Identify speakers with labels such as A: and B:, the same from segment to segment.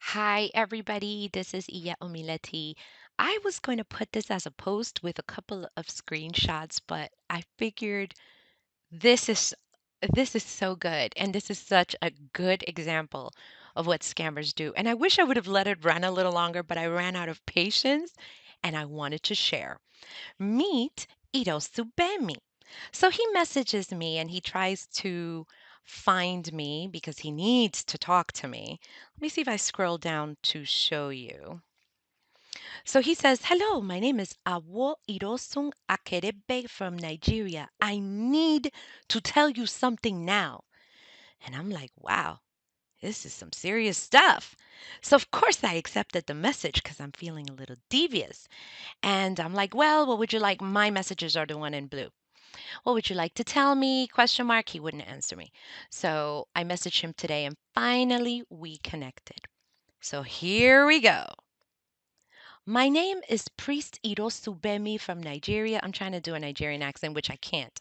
A: Hi, everybody. This is Omileti. I was going to put this as a post with a couple of screenshots, but I figured this is this is so good, and this is such a good example of what scammers do. And I wish I would have let it run a little longer, but I ran out of patience and I wanted to share. Meet Irosubemi. So he messages me and he tries to find me because he needs to talk to me. Let me see if I scroll down to show you. So he says, "Hello, my name is Awo Irosung Akerebe from Nigeria. I need to tell you something now." And I'm like, wow, this is some serious stuff. So, of course, I accepted the message because I'm feeling a little devious. And I'm like, well, what would you like? My messages are the one in blue. What would you like to tell me? Question mark. He wouldn't answer me. So I messaged him today and finally we connected. So here we go. My name is Priest Irosubemi from Nigeria. I'm trying to do a Nigerian accent, which I can't.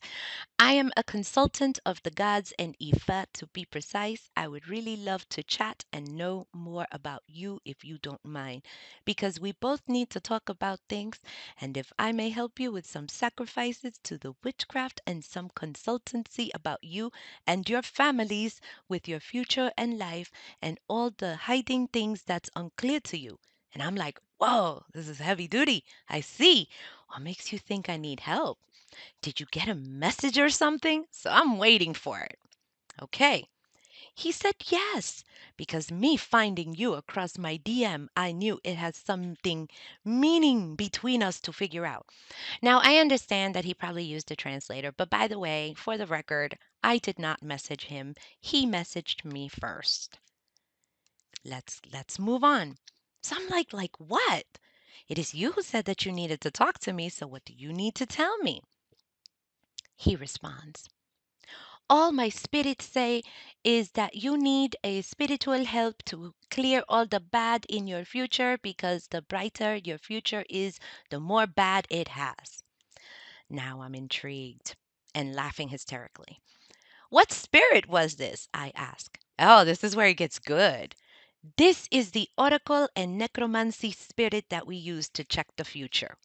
A: I am a consultant of the gods and Ifa to be precise. I would really love to chat and know more about you if you don't mind, because we both need to talk about things. And if I may help you with some sacrifices to the witchcraft and some consultancy about you and your families with your future and life and all the hiding things that's unclear to you. And I'm like, whoa, this is heavy duty. I see. What makes you think I need help? Did you get a message or something? So I'm waiting for it. Okay. He said yes, because me finding you across my DM, I knew it had something meaning between us to figure out. Now, I understand that he probably used a translator, but by the way, for the record, I did not message him. He messaged me first. Let's move on. So I'm like what? It is you who said that you needed to talk to me, so what do you need to tell me? He responds, all my spirits say is that you need a spiritual help to clear all the bad in your future because the brighter your future is, the more bad it has. Now I'm intrigued and laughing hysterically. What spirit was this? I ask. Oh, this is where it gets good. This is the oracle and necromancy spirit that we use to check the future.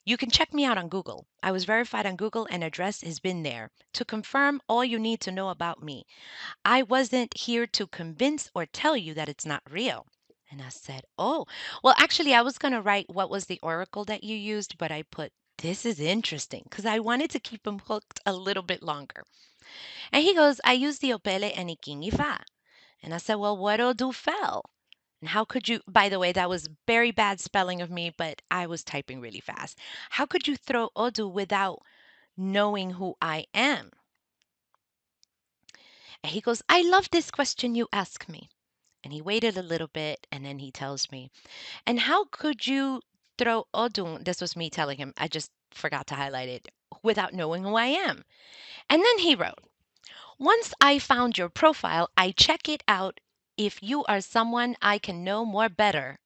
A: You can check me out on Google. I was verified on Google and address has been there to confirm all you need to know about me. I wasn't here to convince or tell you that it's not real. And I said, oh, well, actually, I was going to write what was the oracle that you used, but I put, this is interesting because I wanted to keep him hooked a little bit longer. And he goes, I used the Opele and Iking Ifa. And I said, well, what do fell? And how could you, by the way, that was very bad spelling of me, but I was typing really fast. How could you throw Odu without knowing who I am? And he goes, I love this question you ask me. And he waited a little bit and then he tells me, and how could you throw Odun? This was me telling him, I just forgot to highlight it, without knowing who I am. And then he wrote, once I found your profile, I check it out if you are someone I can know more better.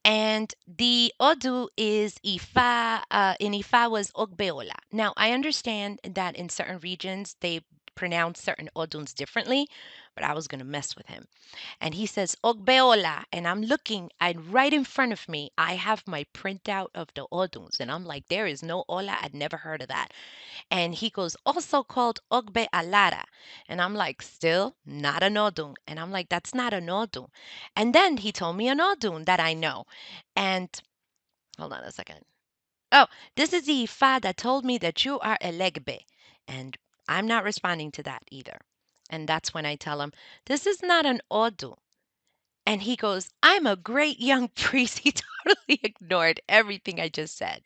A: And the Odu is Ifa, in Ifa was Ogbeola. Now, I understand that in certain regions they pronounce certain Oduns differently, but I was going to mess with him. And he says, Ogbeola. And I'm looking, and right in front of me, I have my printout of the Oduns. And I'm like, there is no Ola. I'd never heard of that. And he goes, also called Ogbe Alara. And I'm like, still not an Odun. And I'm like, that's not an Odun. And then he told me an Odun that I know. And hold on a second. Oh, this is the Ifa that told me that you are Elegbe. And I'm not responding to that either. And that's when I tell him, this is not an Odu. And he goes, I'm a great young priest. He totally ignored everything I just said.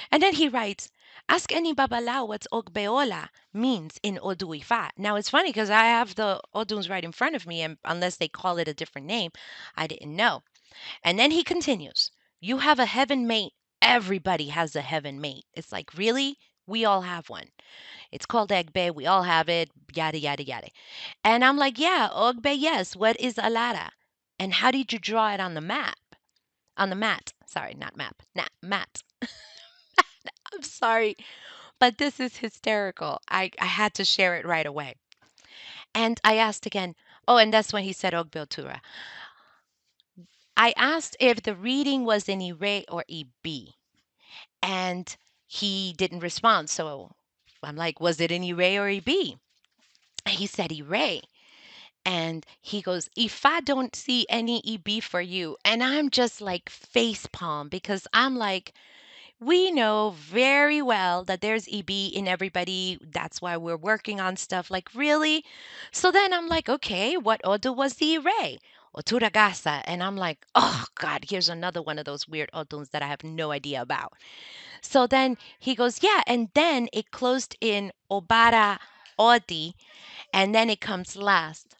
A: And then he writes, ask any Babalao what Ogbeola means in Odu Ifa. Now it's funny because I have the Oduns right in front of me, and unless they call it a different name, I didn't know. And then he continues, you have a heaven mate. Everybody has a heaven mate. It's like, really? We all have one. It's called Egbe. We all have it. Yada, yada, yada. And I'm like, yeah, Ogbe, yes. What is Alara? And how did you draw it on the map? On the mat. Sorry, not map. Mat. I'm sorry, but this is hysterical. I had to share it right away. And I asked again, Oh, and that's when he said Ogbiltura. I asked if the reading was in Ire or EB, and he didn't respond. So I'm like, was it in Ire or EB? He said Ire. And he goes, if I don't see any EB for you, and I'm just like face palm because I'm like, we know very well that there's EB in everybody. That's why we're working on stuff. Like, really? So then I'm like, okay, what Odu was the Ire? Oturagasa. And I'm like, oh, God, here's another one of those weird Oduns that I have no idea about. So then he goes, yeah. And then it closed in Obara Odi. And then it comes last.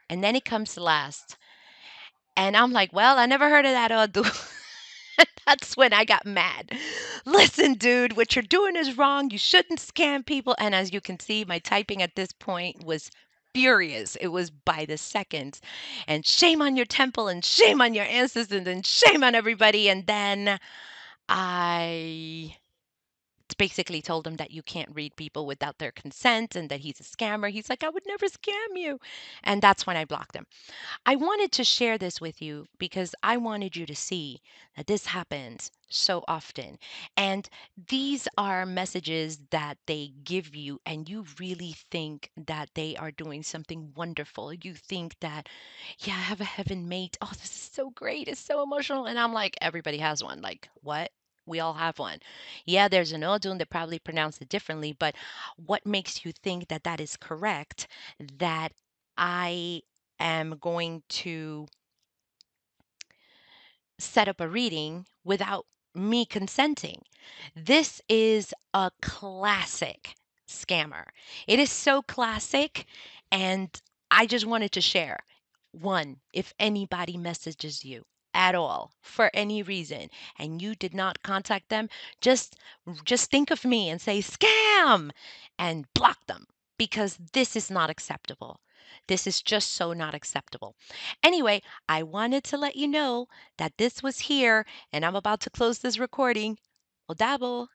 A: And then it comes last. And I'm like, well, I never heard of that Odu. That's when I got mad. Listen, dude, what you're doing is wrong. You shouldn't scam people. And as you can see, my typing at this point was furious. It was by the seconds. And shame on your temple, and shame on your ancestors, and shame on everybody. And then I basically told him that you can't read people without their consent and that he's a scammer. He's like, I would never scam you. And that's when I blocked him. I wanted to share this with you because I wanted you to see that this happens so often. And these are messages that they give you, and you really think that they are doing something wonderful. You think that, yeah, I have a heaven mate. Oh, this is so great. It's so emotional. And I'm like, everybody has one. Like, what? We all have one. Yeah, there's an Odun that probably pronounce it differently, but what makes you think that that is correct? That I am going to set up a reading without me consenting. This is a classic scammer. It is so classic, and I just wanted to share. One, if anybody messages you at all for any reason and you did not contact them, just just think of me and say scam and block them because this is not acceptable. This is just so not acceptable. Anyway, I wanted to let you know that this was here and I'm about to close this recording. Odabo.